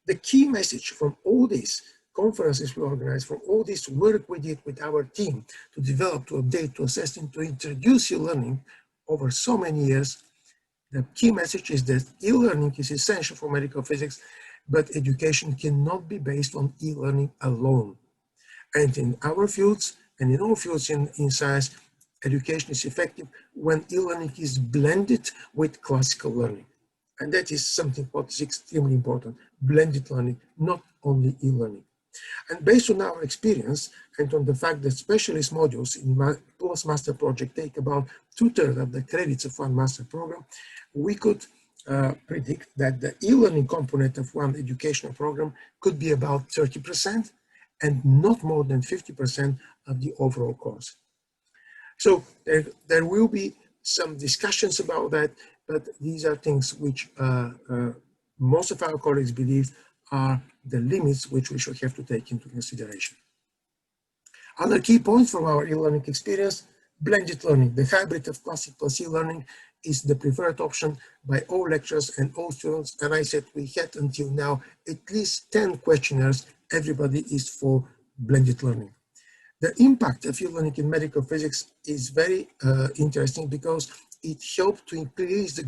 The key message from all these conferences we organized, from all this work we did with our team to develop, to update, to assess, and to introduce e-learning over so many years, the key message is that e-learning is essential for medical physics, but education cannot be based on e-learning alone. And in our fields, and in all fields in science, education is effective when e-learning is blended with classical learning. And that is something what is extremely important, blended learning, not only e-learning. And based on our experience and on the fact that specialist modules in post-master project take about 2/3 of the credits of one master program, we could predict that the e-learning component of one educational program could be about 30% and not more than 50% of the overall course. So there will be some discussions about that, but these are things which most of our colleagues believe are the limits which we should have to take into consideration. Other key points from our e-learning experience: blended learning. The hybrid of classic plus e-learning is the preferred option by all lecturers and all students. And I said we had until now at least 10 questionnaires. Everybody is for blended learning. The impact of e-learning in medical physics is very interesting because it helped to increase the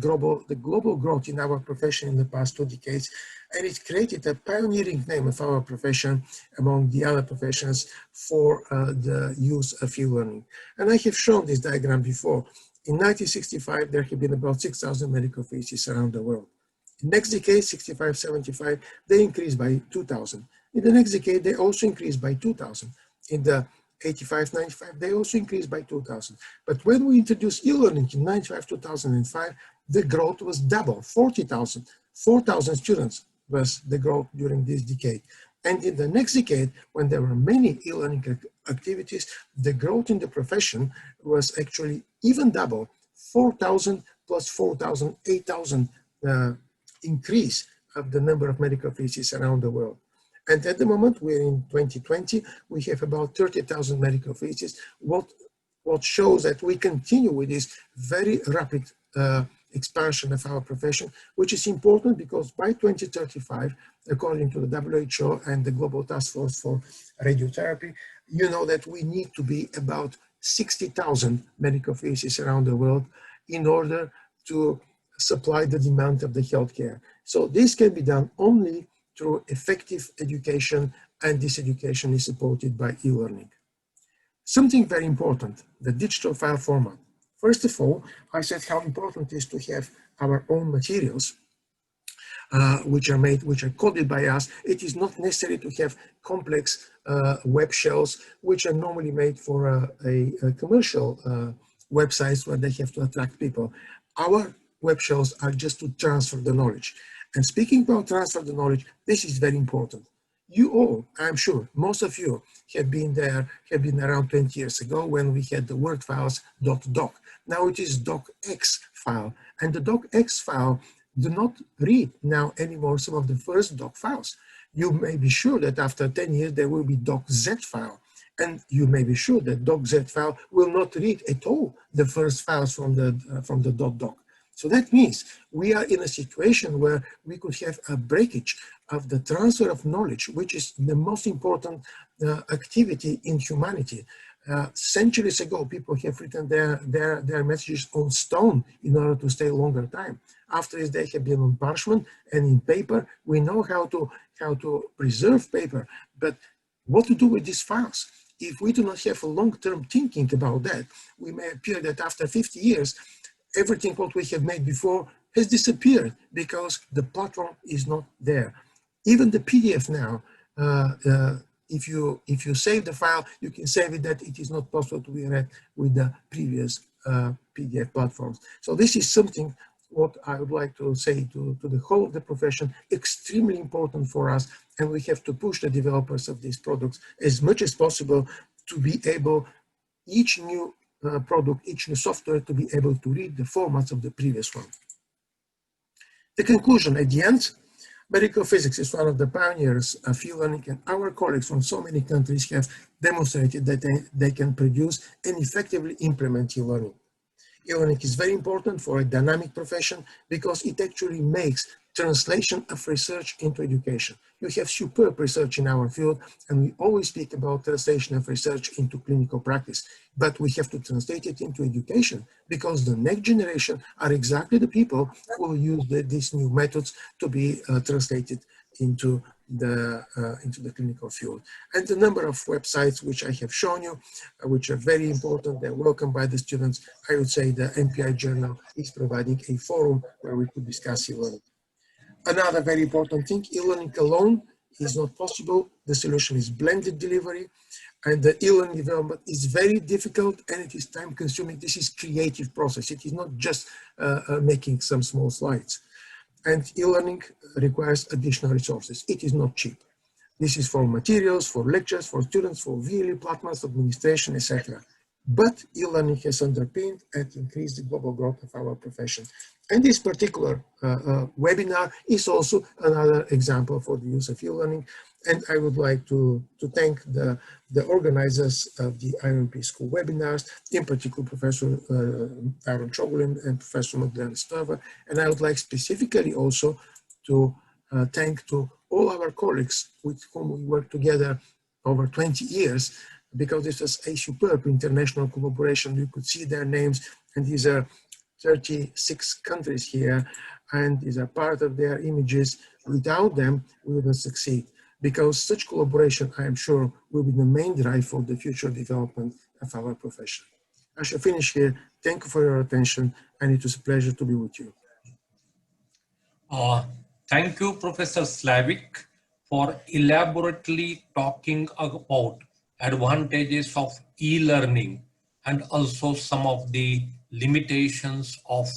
global growth in our profession in the past 2 decades, and it created a pioneering name of our profession among the other professions for the use of e-learning. And I have shown this diagram before. In 1965, there have been about 6,000 medical physics around the world. In the next decade, 65, 75, they increased by 2,000. In the next decade, they also increased by 2,000. In the 85, 95, they also increased by 2,000. But when we introduced e-learning in 95, 2005, the growth was double, 40,000. 4,000 students was the growth during this decade. And in the next decade, when there were many e-learning activities, the growth in the profession was actually even double, 4,000 plus 4,000, 8,000 increase of the number of medical theses around the world. And at the moment, we're in 2020, we have about 30,000 medical theses, what shows that we continue with this very rapid expansion of our profession, which is important because by 2035, according to the WHO and the Global Task Force for Radiotherapy, you know that we need to be about 60,000 medical theses around the world in order to supply the demand of the healthcare. So this can be done only through effective education, and this education is supported by e-learning. Something very important, the digital file format. First of all, I said how important it is to have our own materials, which are coded by us. It is not necessary to have complex web shells, which are normally made for a commercial websites where they have to attract people. Our web shells are just to transfer the knowledge. And speaking about transfer the knowledge, this is very important. You all, I'm sure, most of you have been around 20 years ago when we had the word files .doc. Now it is .docx file, and the .docx file do not read now anymore some of the first doc files. You may be sure that after 10 years there will be .z file, and you may be sure that .z file will not read at all the first files from the .doc. So that means we are in a situation where we could have a breakage of the transfer of knowledge, which is the most important activity in humanity. Centuries ago, people have written their messages on stone in order to stay a longer time. After this, they have been on parchment and in paper. We know how to preserve paper, but what to do with these files? If we do not have a long-term thinking about that, we may appear that after 50 years, everything what we have made before has disappeared because the platform is not there. Even the PDF now, if you save the file, you can save it that it is not possible to be read with the previous PDF platforms. So this is something what I would like to say to the whole of the profession, extremely important for us, and we have to push the developers of these products as much as possible to be able, each new product, each new software to be able to read the formats of the previous one. The conclusion at the end, medical physics is one of the pioneers of e-learning, and our colleagues from so many countries have demonstrated that they can produce and effectively implement e-learning. E-learning is very important for a dynamic profession because it actually makes translation of research into education. You have superb research in our field, and we always speak about translation of research into clinical practice, but we have to translate it into education because the next generation are exactly the people who will use these new methods to be translated into the clinical field. And the number of websites which I have shown you, which are very important, they're welcomed by the students. I would say the MPI journal is providing a forum where we could discuss e-learning. Another very important thing, e-learning alone is not possible. The solution is blended delivery, and the e-learning development is very difficult and it is time consuming. This is creative process. It is not just making some small slides. And e-learning requires additional resources. It is not cheap. This is for materials, for lectures, for students, for VLE platforms, administration, etc. But e-learning has underpinned and increased the global growth of our profession. And this particular webinar is also another example for the use of e-learning. And I would like to thank the organizers of the IOMP school webinars, in particular Professor Arun Chougule and Professor Moderator. And I would like specifically also to thank to all our colleagues with whom we work together over 20 years, because this was a superb international collaboration. You could see their names, and these are 36 countries here, and these are part of their images. Without them, we wouldn't succeed, because such collaboration, I am sure, will be the main drive for the future development of our profession. I shall finish here. Thank you for your attention, and it was a pleasure to be with you. Thank you, Professor Slavik, for elaborately talking about advantages of e-learning and also some of the limitations of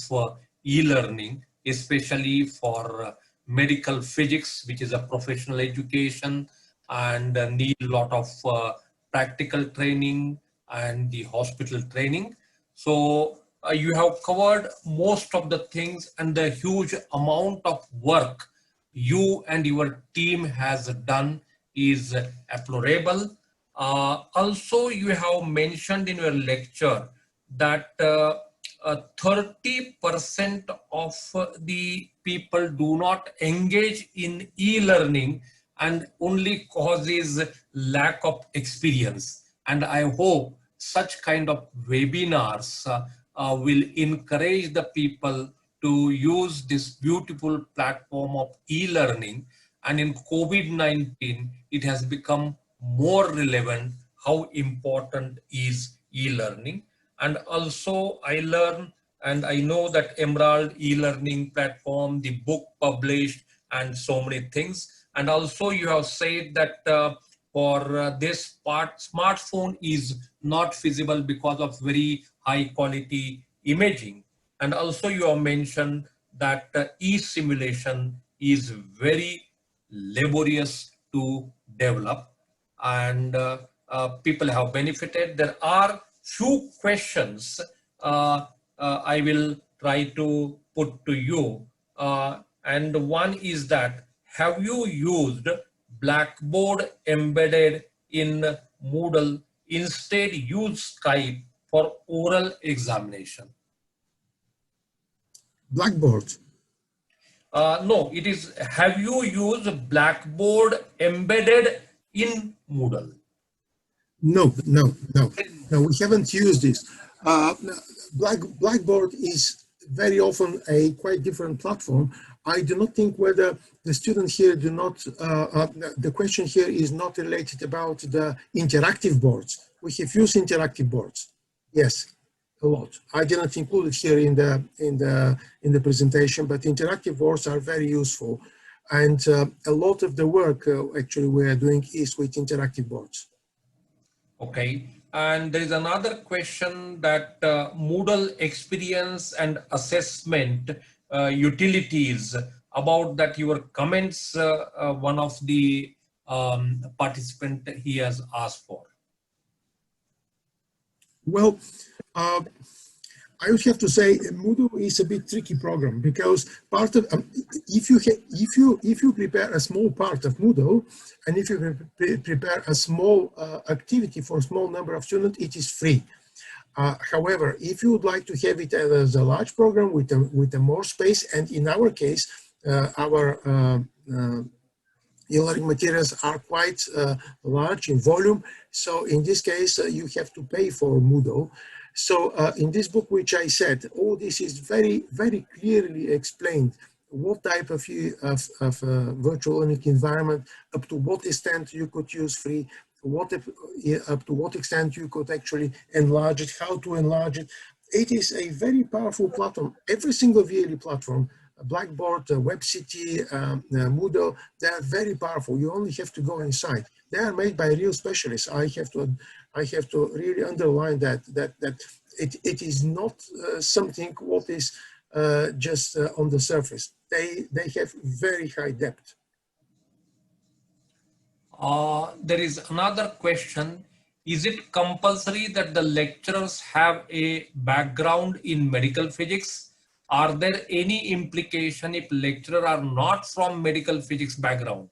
e-learning, especially for medical physics, which is a professional education and need a lot of practical training and the hospital training. So you have covered most of the things, and the huge amount of work you and your team has done is applaudable. Also, you have mentioned in your lecture that 30% of the people do not engage in e-learning and only causes lack of experience. And I hope such kind of webinars will encourage the people to use this beautiful platform of e-learning. And in COVID-19, it has become more relevant how important is e-learning. And also I learn and I know that Emerald e-learning platform, the book published, and so many things. And also you have said that for this part, smartphone is not feasible because of very high quality imaging. And also you have mentioned that e-simulation is very laborious to develop, and people have benefited. There are few questions I will try to put to you. And one is that, have you used Blackboard embedded in Moodle? Instead, use Skype for oral examination. Blackboard. No, it is, have you used Blackboard embedded in Moodle? No, we haven't used this. Blackboard is very often a quite different platform. I do not think whether the students here do not, the question here is not related about the interactive boards. We have used interactive boards. Yes, a lot. I didn't include it here in the presentation, but interactive boards are very useful. And a lot of the work actually we are doing is with interactive boards. Okay, and there is another question that Moodle experience and assessment utilities, about that your comments, one of the participant he has asked for. Well, I would have to say Moodle is a bit tricky program, because part of if you prepare a small part of Moodle, and if you prepare a small activity for a small number of students, it is free. However, if you would like to have it as a large program with a more space, and in our case, our e-learning materials are quite large in volume, so in this case you have to pay for Moodle. So in this book, which I said, all this is very, very clearly explained. What type of virtual learning environment, up to what extent you could use free, up to what extent you could actually enlarge it, how to enlarge it. It is a very powerful platform. Every single VLE platform, Blackboard, WebCity, Moodle, they are very powerful. You only have to go inside. They are made by real specialists. I have to really underline that it is not something what is just on the surface. They have very high depth. There is another question. Is it compulsory that the lecturers have a background in medical physics? Are there any implication if lecturers are not from medical physics background?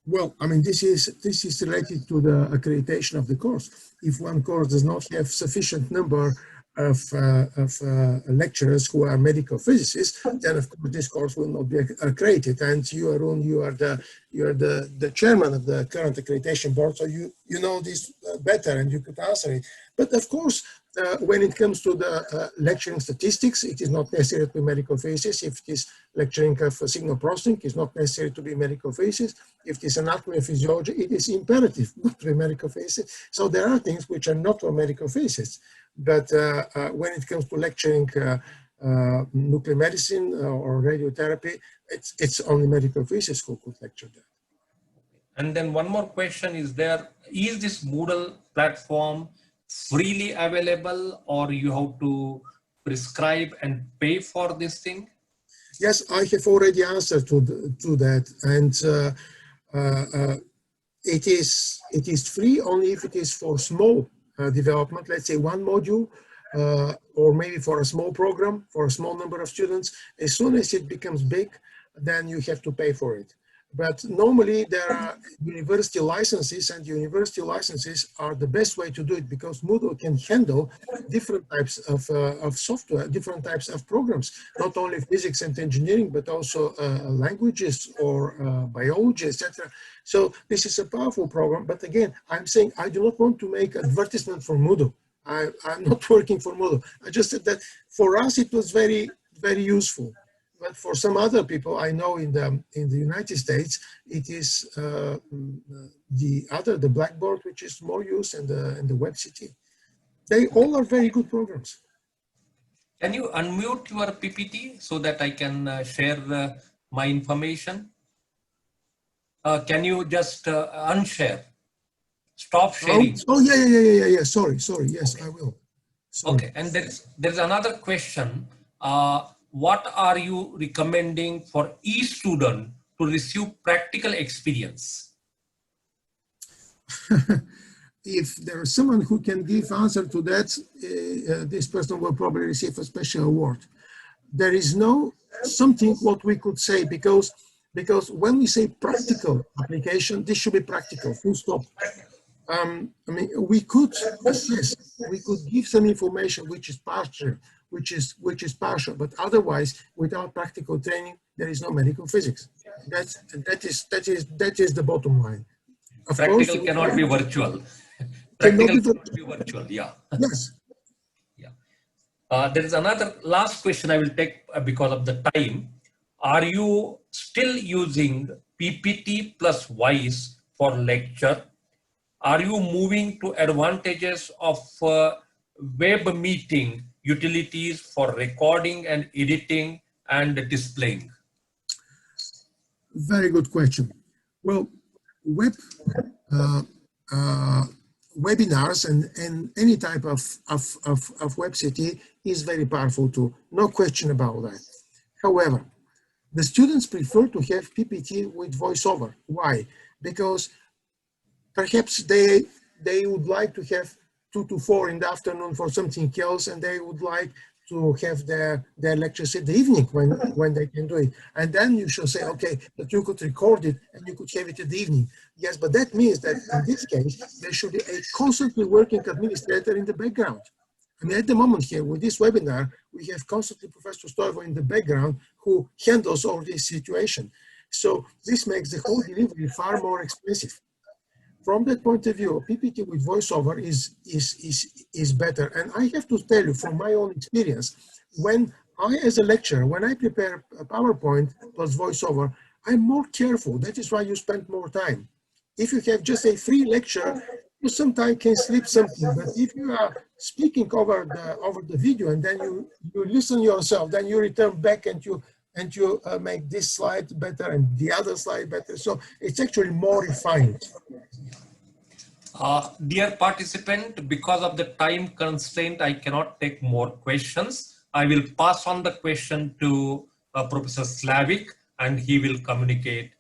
Well, I mean, this is related to the accreditation of the course. If one course does not have sufficient number of lecturers who are medical physicists, then of course this course will not be accredited. And you, Arun, you are the chairman of the current accreditation board, so you know this better and you could answer it. But of course, when it comes to the lecturing statistics, it is not necessary to be medical physicists. If it is lecturing of signal processing, it's not necessary to be medical physicists. If it is anatomy and physiology, it is imperative not to be medical physicists. So there are things which are not for medical physicists. But when it comes to lecturing nuclear medicine or radiotherapy, it's only medical physicists who could lecture that. And then one more question is there, is this Moodle platform freely available, or you have to prescribe and pay for this thing? Yes, I have already answered to that, and it is free only if it is for small development. Let's say one module, or maybe for a small program, for a small number of students. As soon as it becomes big, then you have to pay for it. But normally there are university licenses, and university licenses are the best way to do it, because Moodle can handle different types of software, different types of programs, not only physics and engineering, but also languages or biology, etc. So this is a powerful program. But again, I'm saying I do not want to make advertisement for Moodle. I'm not working for Moodle. I just said that for us it was very, very useful. But for some other people, I know in the United States, it is the Blackboard, which is more used, and the WebCT. They all are very good programs. Can you unmute your PPT so that I can share my information? Can you just unshare? Stop sharing. Oh yeah. Sorry. Yes, Okay. I will. Sorry. Okay, and there's another question. What are you recommending for each student to receive practical experience? If there is someone who can give answer to that, this person will probably receive a special award. There is no something what we could say, because when we say practical application, this should be practical, full stop. I mean, we could assess, we could give some information which is partial, which is partial, but otherwise, without practical training, there is no medical physics. That is the bottom line. Of Practical course, cannot be virtual. cannot Practical be cannot be virtual. Yeah. Yes. Yeah. There is another last question I will take because of the time. Are you still using PPT plus voice for lecture? Are you moving to advantages of web meeting utilities for recording and editing and displaying? Very good question. Well, webinars and any type of WebCT is very powerful too, no question about that. However, the students prefer to have PPT with voiceover. Why? Because perhaps they would like to have 2 to 4 in the afternoon for something else, and they would like to have their lectures in the evening when they can do it. And then you should say, okay, that you could record it and you could have it in the evening. Yes, but that means that in this case, there should be a constantly working administrator in the background. I mean, at the moment here, with this webinar, we have constantly Professor Stoivo in the background who handles all this situation. So this makes the whole delivery far more expensive. From that point of view, PPT with voiceover is better. And I have to tell you from my own experience, when I, as a lecturer, when I prepare a PowerPoint plus voiceover, I'm more careful. That is why you spend more time. If you have just a free lecture, you sometimes can slip something. But if you are speaking over the video and then you listen yourself, then you return back and you make this slide better and the other slide better. So it's actually more refined. Dear participant, because of the time constraint, I cannot take more questions. I will pass on the question to Professor Slavik, and he will communicate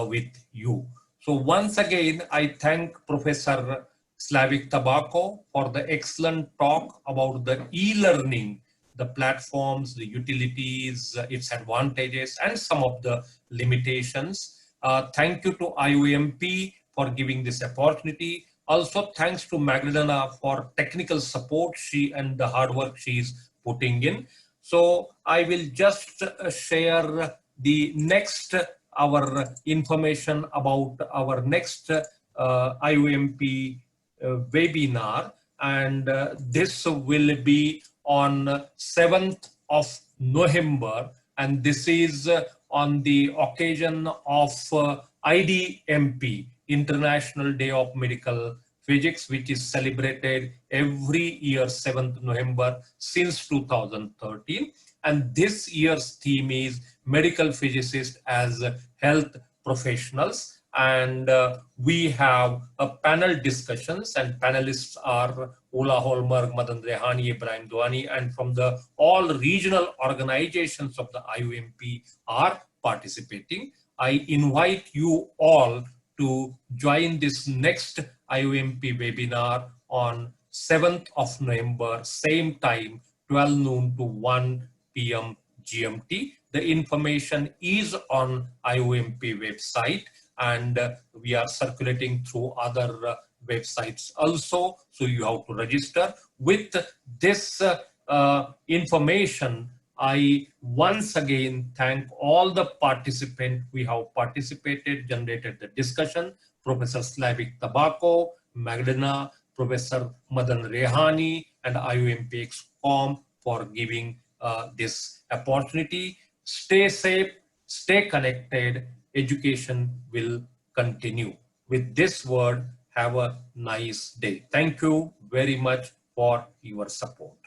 with you. So once again, I thank Professor Slavik Tabakov for the excellent talk about the e-learning, the platforms, the utilities, its advantages, and some of the limitations. Thank you to IOMP for giving this opportunity. Also, thanks to Magdalena for technical support and the hard work she is putting in. So I will just share the next our information about our next IOMP webinar, and this will be on 7th of November, and this is on the occasion of IDMP, International Day of Medical Physics, which is celebrated every year 7th November since 2013. And this year's theme is medical physicists as health professionals. And we have a panel discussions, and panelists are Ola Holmer, Madan Rehani, Ibrahim Douani, and from the all regional organizations of the IOMP are participating. I invite you all to join this next IOMP webinar on 7th of November, same time, 12 noon to 1 p.m. GMT. The information is on IOMP website, and we are circulating through other websites also. So you have to register. With this information, I once again thank all the participants. We have participated, generated the discussion. Professor Slavik Tabakov, Magdalena, Professor Madan Rehani, and IOMP ExCom for giving this opportunity. Stay safe, stay connected. Education will continue. With this word, have a nice day. Thank you very much for your support.